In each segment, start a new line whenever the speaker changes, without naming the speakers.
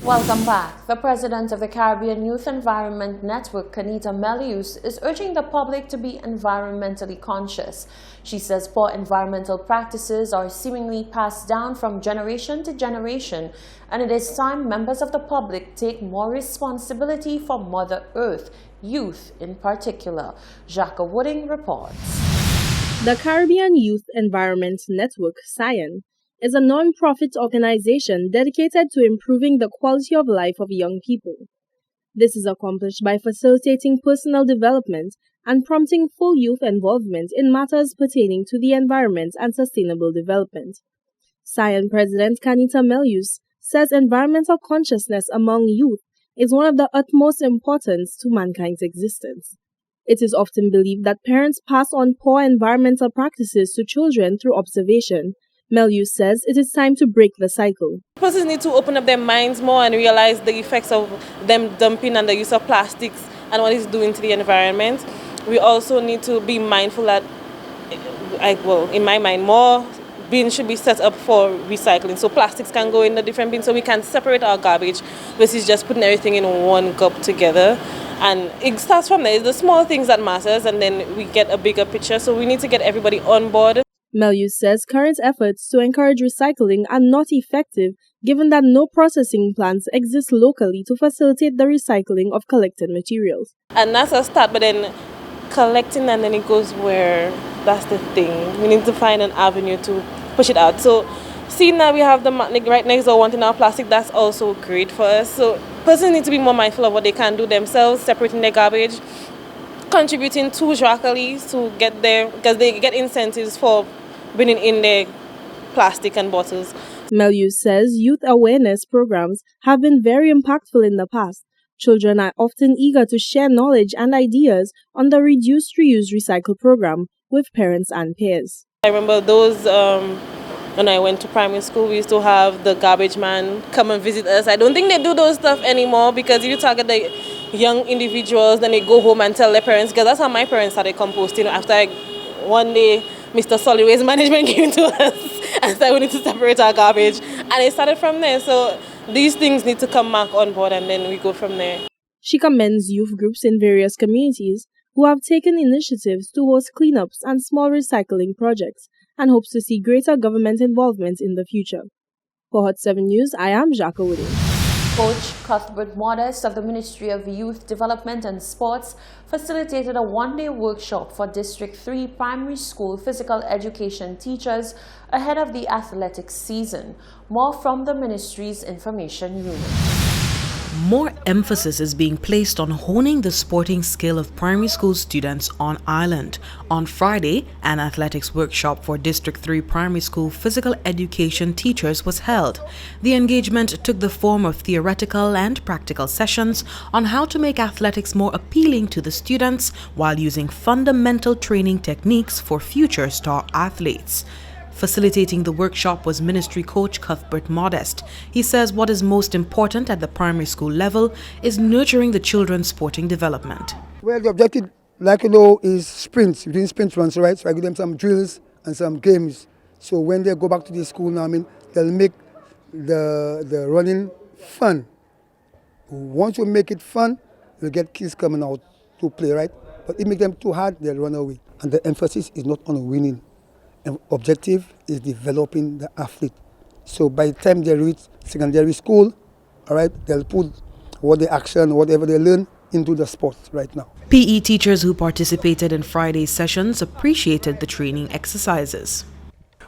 Welcome back. The president of the Caribbean Youth Environment Network, Kanita Melius, is urging the public to be environmentally conscious. She says poor environmental practices are seemingly passed down from generation to generation, and it is time members of the public take more responsibility for Mother Earth, youth in particular. Jacques Wooding reports.
The Caribbean Youth Environment Network, CYEN, is a non-profit organization dedicated to improving the quality of life of young people. This is accomplished by facilitating personal development and prompting full youth involvement in matters pertaining to the environment and sustainable development. CYEN President Kanita Melius says environmental consciousness among youth is one of the utmost importance to mankind's existence. It is often believed that parents pass on poor environmental practices to children through observation. Melius says it is time to break the cycle.
Persons need to open up their minds more and realize the effects of them dumping and the use of plastics and what it's doing to the environment. We also need to be mindful that, in my mind, more bins should be set up for recycling. So plastics can go in the different bins so we can separate our garbage versus just putting everything in one cup together. And it starts from there. It's the small things that matters, and then we get a bigger picture. So we need to get everybody on board.
Melius says current efforts to encourage recycling are not effective given that no processing plants exist locally to facilitate the recycling of collected materials.
And that's a start, but then collecting and then it goes where, that's the thing. We need to find an avenue to push it out. So seeing that we have the right next door wanting our plastic, that's also great for us. So persons need to be more mindful of what they can do themselves, separating their garbage, contributing to Jacques to get there, because they get incentives for bringing in their plastic and bottles.
Melius says youth awareness programs have been very impactful in the past. Children are often eager to share knowledge and ideas on the Reduce, Reuse, Recycle program with parents and peers.
I remember those when I went to primary school, we used to have the garbage man come and visit us. I don't think they do those stuff anymore, because if you target the young individuals, then they go home and tell their parents, because that's how my parents started composting. After one day, Mr. Solid Waste Management came to us and said we need to separate our garbage. And it started from there. So these things need to come back on board, and then we go from there.
She commends youth groups in various communities who have taken initiatives to host cleanups and small recycling projects, and hopes to see greater government involvement in the future. For Hot 7 News, I am Jacques Wooding.
Coach Cuthbert Modest of the Ministry of Youth Development and Sports facilitated a one-day workshop for District 3 primary school physical education teachers ahead of the athletics season. More from the ministry's information unit.
More emphasis is being placed on honing the sporting skill of primary school students on island. On Friday, an athletics workshop for District 3 primary school physical education teachers was held. The engagement took the form of theoretical and practical sessions on how to make athletics more appealing to the students while using fundamental training techniques for future star athletes. Facilitating the workshop was ministry coach Cuthbert Modest. He says what is most important at the primary school level is nurturing the children's sporting development.
Well, the objective, is sprints, doing sprint runs, right? So I give them some drills and some games. So when they go back to the school now, they'll make the running fun. Once you make it fun, you'll get kids coming out to play, right? But if you make them too hard, they'll run away. And the emphasis is not on winning. Objective is developing the athlete. So by the time they reach secondary school, all right, they'll put what the action, whatever they learn into the sport right now.
PE teachers who participated in Friday's sessions appreciated the training exercises.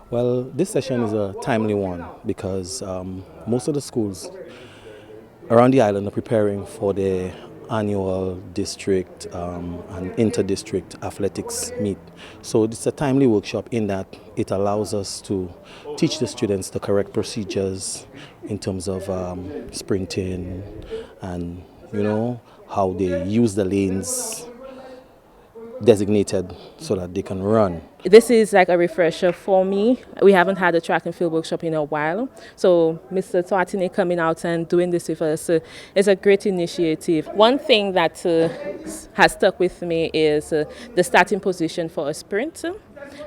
Well, this session is a timely one because most of the schools around the island are preparing for their annual district and inter-district athletics meet. So it's a timely workshop in that it allows us to teach the students the correct procedures in terms of sprinting and, how they use the lanes designated so that they can run.
This is like a refresher for me. We haven't had a track and field workshop in a while. So Mr. Twatine coming out and doing this with us is a great initiative. One thing that has stuck with me is the starting position for a sprint.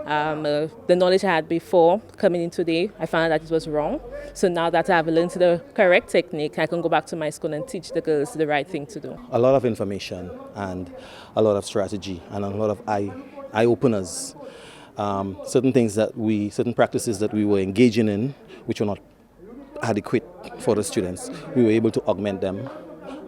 The knowledge I had before coming in today, I found that it was wrong. So now that I've learned the correct technique, I can go back to my school and teach the girls the right thing to do.
A lot of information and a lot of strategy and a lot of eye-openers. Certain practices that we were engaging in, which were not adequate for the students, we were able to augment them,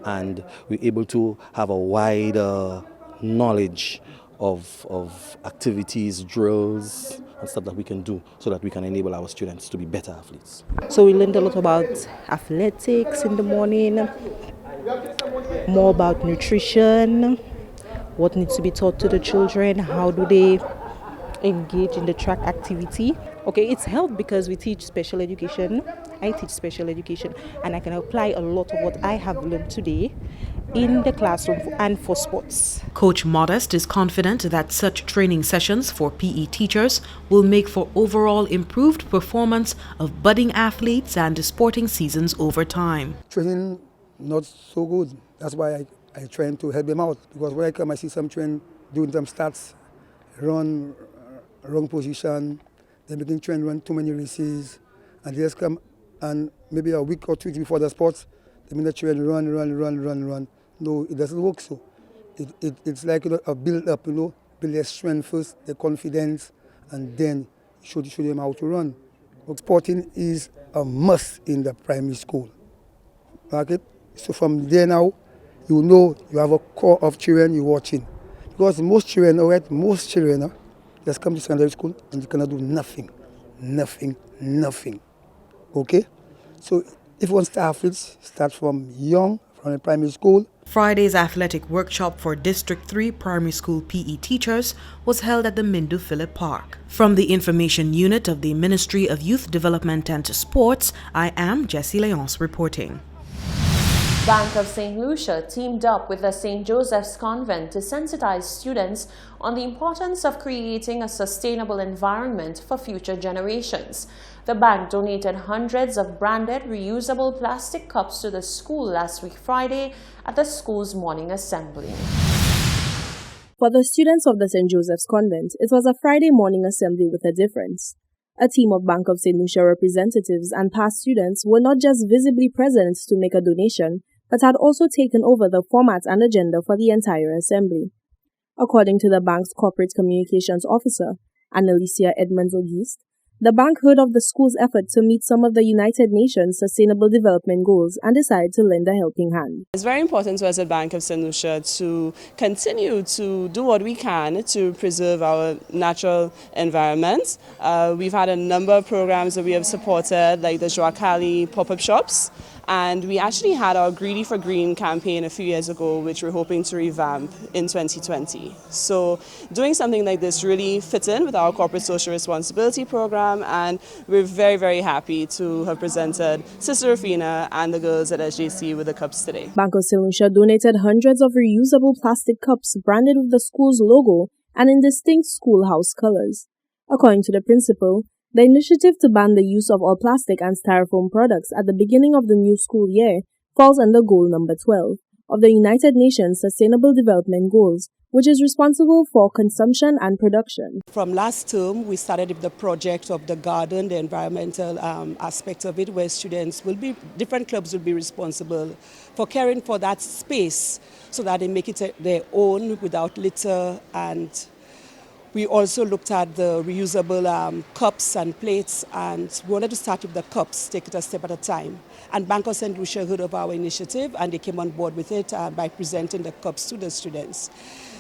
and we were able to have a wider knowledge of activities, drills, and stuff that we can do so that we can enable our students to be better athletes.
So we learned a lot about athletics in the morning, more about nutrition, what needs to be taught to the children, how do they engage in the track activity. Okay, it's helped because we teach special education. I teach special education, and I can apply a lot of what I have learned today in the classroom and for sports.
Coach Modest is confident that such training sessions for PE teachers will make for overall improved performance of budding athletes and sporting seasons over time.
Training not so good. That's why I try to help them out, because when I come I see some train doing some stats, run wrong position, they begin to run too many races, and they just come and maybe a week or 2 weeks before the sports, they mean the train run. No, it doesn't work so. It's like, a build up, build their strength first, their confidence, and then show them how to run. Sporting is a must in the primary school. Okay? So from there now, you have a core of children you're watching. Because most children just come to secondary school and you cannot do nothing. Okay? So if you want to start athletes, start from young, from the primary school.
Friday's athletic workshop for District 3 primary school PE teachers was held at the Mindu Phillip Park. From the Information Unit of the Ministry of Youth Development and Sports, I am Jessie Leonce reporting.
Bank of St. Lucia teamed up with the St. Joseph's Convent to sensitize students on the importance of creating a sustainable environment for future generations. The bank donated hundreds of branded reusable plastic cups to the school last week Friday at the school's morning assembly.
For the students of the St. Joseph's Convent, it was a Friday morning assembly with a difference. A team of Bank of St. Lucia representatives and past students were not just visibly present to make a donation, but had also taken over the format and agenda for the entire assembly. According to the bank's corporate communications officer, Annalicia Edmonds-Auguste, the bank heard of the school's effort to meet some of the United Nations Sustainable Development Goals and decided to lend a helping hand.
It's very important to us at Bank of St. Lucia to continue to do what we can to preserve our natural environment. We've had a number of programs that we have supported, like the Joa Cali pop-up shops. And we actually had our Greedy for Green campaign a few years ago, which we're hoping to revamp in 2020. So doing something like this really fits in with our corporate social responsibility program, and we're very, very happy to have presented Sister Rufina and the girls at SJC with the cups today.
Bank of St. Lucia donated hundreds of reusable plastic cups branded with the school's logo and in distinct schoolhouse colors. According to the principal, the initiative to ban the use of all plastic and styrofoam products at the beginning of the new school year falls under goal number 12 of the United Nations Sustainable Development Goals, which is responsible for consumption and production.
From last term, we started with the project of the garden, the environmental aspect of it, where different clubs will be responsible for caring for that space so that they make it their own without litter. And we also looked at the reusable cups and plates, and we wanted to start with the cups, take it a step at a time. And Bank of St. Lucia heard of our initiative, and they came on board with it by presenting the cups to the students.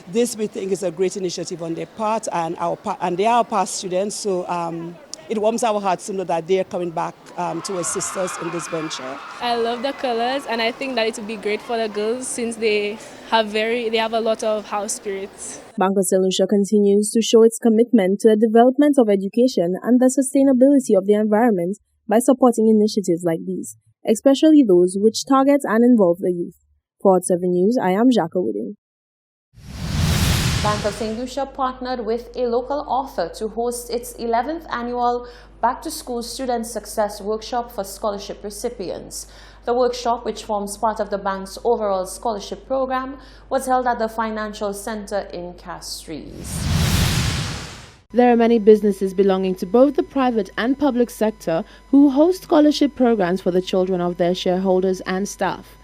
This, we think, is a great initiative on their part, and they are our past students, so it warms our hearts to know that they're coming back to assist us in this venture.
I love the colors, and I think that it would be great for the girls since they have a lot of house spirits.
Bank of St. Lucia continues to show its commitment to the development of education and the sustainability of the environment by supporting initiatives like these, especially those which target and involve the youth. For Hot 7 News, I am Jacques Wooding.
Bank of St. Lucia partnered with a local author to host its 11th annual Back to School Student Success Workshop for scholarship recipients. The workshop, which forms part of the bank's overall scholarship program, was held at the Financial Center in Castries.
There are many businesses belonging to both the private and public sector who host scholarship programs for the children of their shareholders and staff.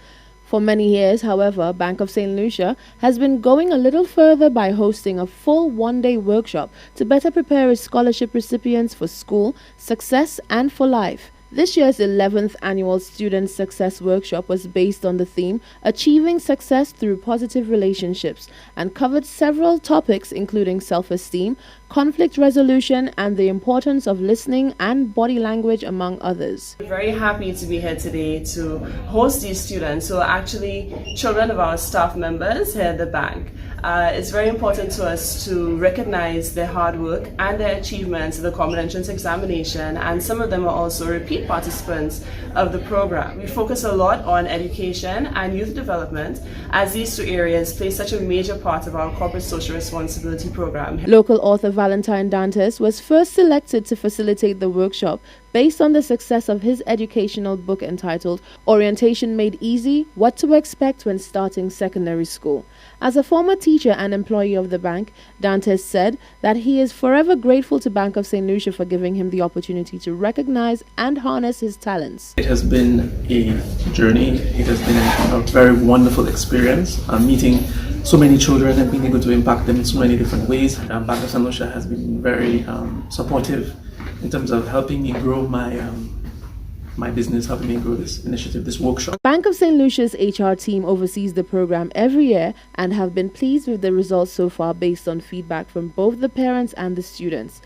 For many years, however, Bank of St. Lucia has been going a little further by hosting a full one-day workshop to better prepare its scholarship recipients for school, success, and for life. This year's 11th annual Student Success Workshop was based on the theme Achieving Success Through Positive Relationships and covered several topics including self-esteem, conflict resolution, and the importance of listening and body language, among others.
We're very happy to be here today to host these students who are actually children of our staff members here at the bank. It's very important to us to recognize their hard work and their achievements in the Common Entrance Examination, and some of them are also repeat participants of the program. We focus a lot on education and youth development, as these two areas play such a major part of our corporate social responsibility program.
Local author Valentine Dantes was first selected to facilitate the workshop based on the success of his educational book entitled Orientation Made Easy: What to Expect When Starting Secondary School. As a former teacher and employee of the bank, Dantes said that he is forever grateful to Bank of St. Lucia for giving him the opportunity to recognize and harness his talents.
It has been a journey. It has been a very wonderful experience, meeting so many children and being able to impact them in so many different ways. Bank of St. Lucia has been very supportive in terms of helping me grow my business, helping me grow this initiative, this workshop.
Bank of St. Lucia's HR team oversees the program every year and have been pleased with the results so far based on feedback from both the parents and the students.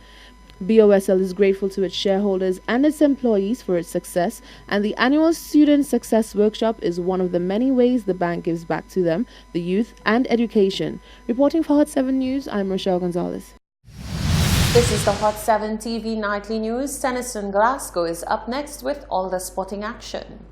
BOSL is grateful to its shareholders and its employees for its success, and the annual Student Success Workshop is one of the many ways the bank gives back to them, the youth, and education. Reporting for Hot 7 News, I'm Rochelle Gonzalez.
This is the Hot 7 TV Nightly News. Tennyson Glasgow is up next with all the sporting action.